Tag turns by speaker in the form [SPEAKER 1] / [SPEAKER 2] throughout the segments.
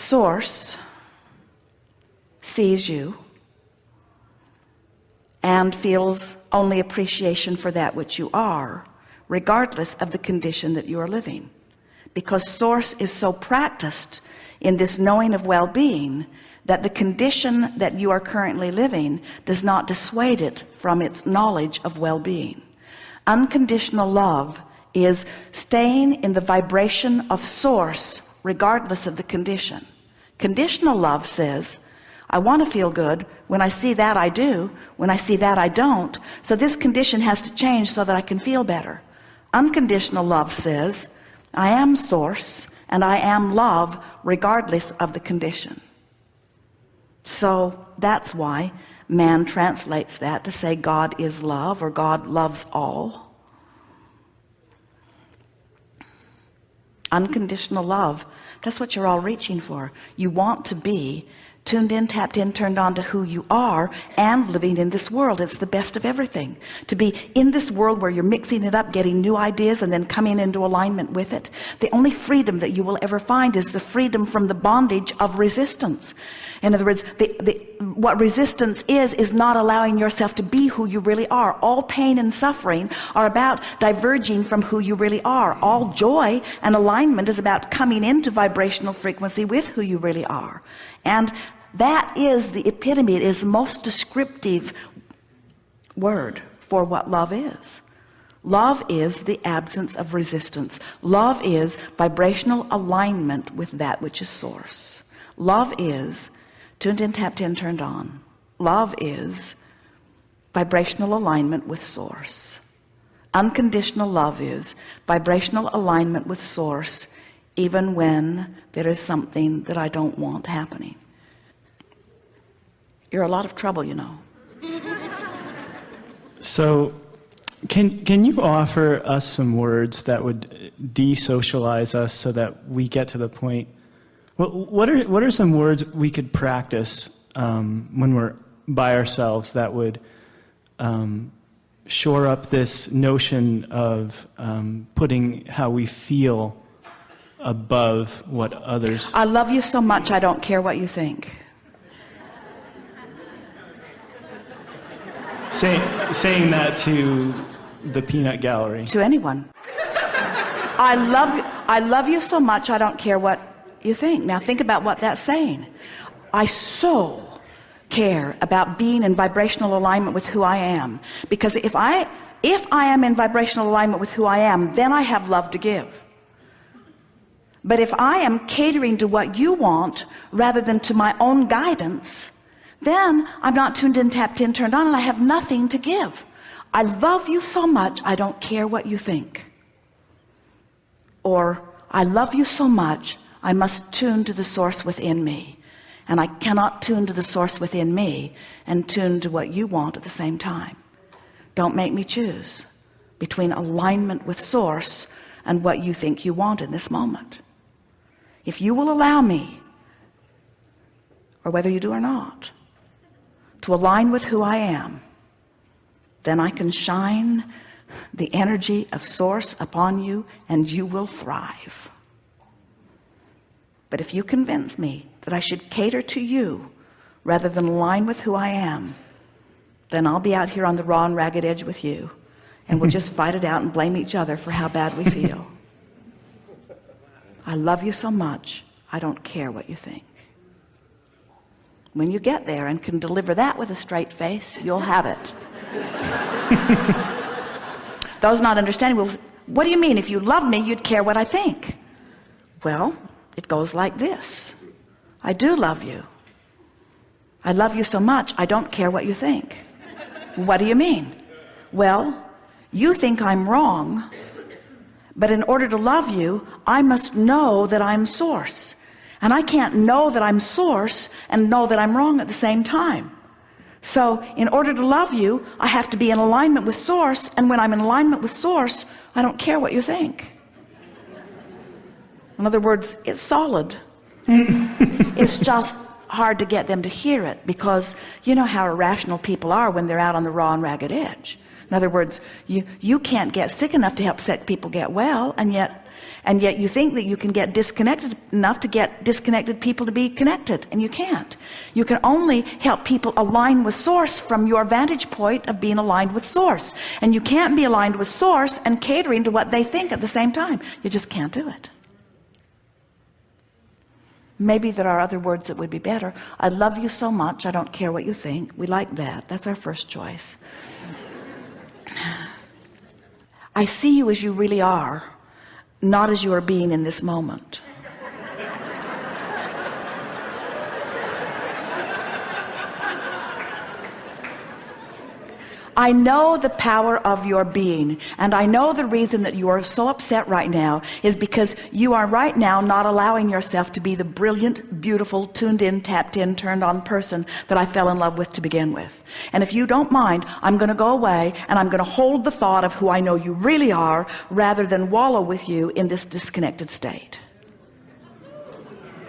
[SPEAKER 1] Source sees you and feels only appreciation for that which you are, regardless of the condition that you are living, because Source is so practiced in this knowing of well-being that the condition that you are currently living does not dissuade it from its knowledge of well-being. Unconditional love is staying in the vibration of Source regardless of the condition. Conditional love says, I want to feel good. When I see that, I do. When I see that, I don't. So this condition has to change so that I can feel better. Unconditional love says, I am Source and I am love regardless of the condition. So that's why man translates that to say God is love, or God loves all. Unconditional love, that's what you're all reaching for. You want to be tuned in, tapped in, turned on to who you are and living in this world. It's the best of everything. To be in this world where you're mixing it up, getting new ideas and then coming into alignment with it. The only freedom that you will ever find is the freedom from the bondage of resistance. In other words, what resistance is not allowing yourself to be who you really are. All pain and suffering are about diverging from who you really are. All joy and alignment is about coming into vibrational frequency with who you really are. And that is the epitome, it is the most descriptive word for what love is. Love is the absence of resistance. Love is vibrational alignment with that which is Source. Love is tuned in, tapped in, turned on. Love is vibrational alignment with Source. Unconditional love is vibrational alignment with Source, even when there is something that I don't want happening. You're a lot of trouble, you know.
[SPEAKER 2] So can you offer us some words that would de-socialize us so that we get to the point? What are some words we could practice when we're by ourselves that would shore up this notion of putting how we feel above what others?
[SPEAKER 1] I love you so much I don't care what you think.
[SPEAKER 2] Saying that to the peanut gallery.
[SPEAKER 1] To anyone. I love you so much I don't care what you think. Now think about what that's saying. I so care about being in vibrational alignment with who I am, because if I am in vibrational alignment with who I am, then I have love to give. But if I am catering to what you want rather than to my own guidance, then I'm not tuned in, tapped in, turned on, and I have nothing to give. I love you so much I don't care what you think. Or I love you so much I must tune to the Source within me, and I cannot tune to the Source within me and tune to what you want at the same time. Don't make me choose between alignment with Source and what you think you want in this moment. If you will allow me, or whether you do or not, to align with who I am, then I can shine the energy of Source upon you and you will thrive. But if you convince me that I should cater to you rather than align with who I am, then I'll be out here on the raw and ragged edge with you, and we'll just fight it out and blame each other for how bad we feel. I love you so much I don't care what you think. When you get there and can deliver that with a straight face, you'll have it. Those not understanding will, what do you mean? If you love me, you'd care what I think. Well, it goes like this. I do love you. I love you so much I don't care what you think. What do you mean? Well, you think I'm wrong, but in order to love you, I must know that I'm Source. And I can't know that I'm Source and know that I'm wrong at the same time. So in order to love you, I have to be in alignment with Source, and when I'm in alignment with Source, I don't care what you think. In other words, it's solid. It's just hard to get them to hear it, because you know how irrational people are when they're out on the raw and ragged edge. In other words, you can't get sick enough to help sick people get well, and yet And yet you think that you can get disconnected enough to get disconnected people to be connected, and you can't. You can only help people align with source from your vantage point of being aligned with source. And you can't be aligned with source and catering to what they think at the same time. You just can't do it. Maybe there are other words that would be better. I love you so much, I don't care what you think. We like that. That's our first choice. I see you as you really are, not as you are being in this moment. I know the power of your being, and I know the reason that you are so upset right now is because you are right now not allowing yourself to be the brilliant, beautiful, tuned in, tapped in, turned on person that I fell in love with to begin with. And if you don't mind, I'm going to go away and I'm going to hold the thought of who I know you really are rather than wallow with you in this disconnected state.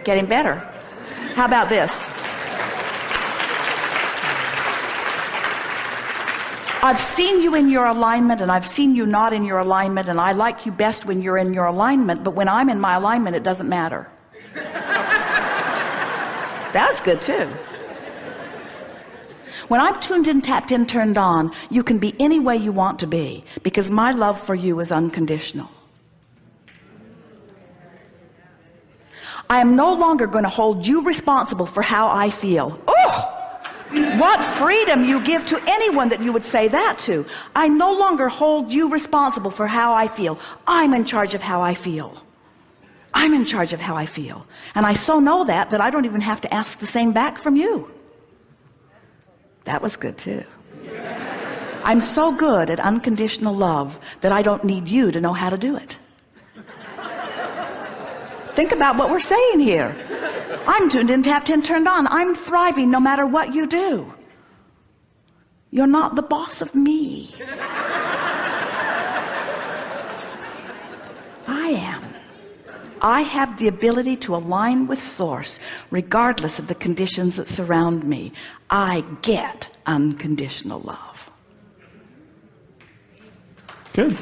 [SPEAKER 1] Getting better. How about this? I've seen you in your alignment and I've seen you not in your alignment, and I like you best when you're in your alignment, but when I'm in my alignment it doesn't matter. That's good too. When I'm tuned in, tapped in, turned on, you can be any way you want to be, because my love for you is unconditional. I am no longer going to hold you responsible for how I feel. Oh! What freedom you give to anyone that you would say that to. I no longer hold you responsible for how I feel. I'm in charge of how I feel. I'm in charge of how I feel. And I so know that I don't even have to ask the same back from you. That was good too. I'm so good at unconditional love that I don't need you to know how to do it. Think about what we're saying here. I'm tuned in, tapped in, turned on. I'm thriving no matter what you do. You're not the boss of me. I am. I have the ability to align with source regardless of the conditions that surround me. I get unconditional love.
[SPEAKER 2] Good.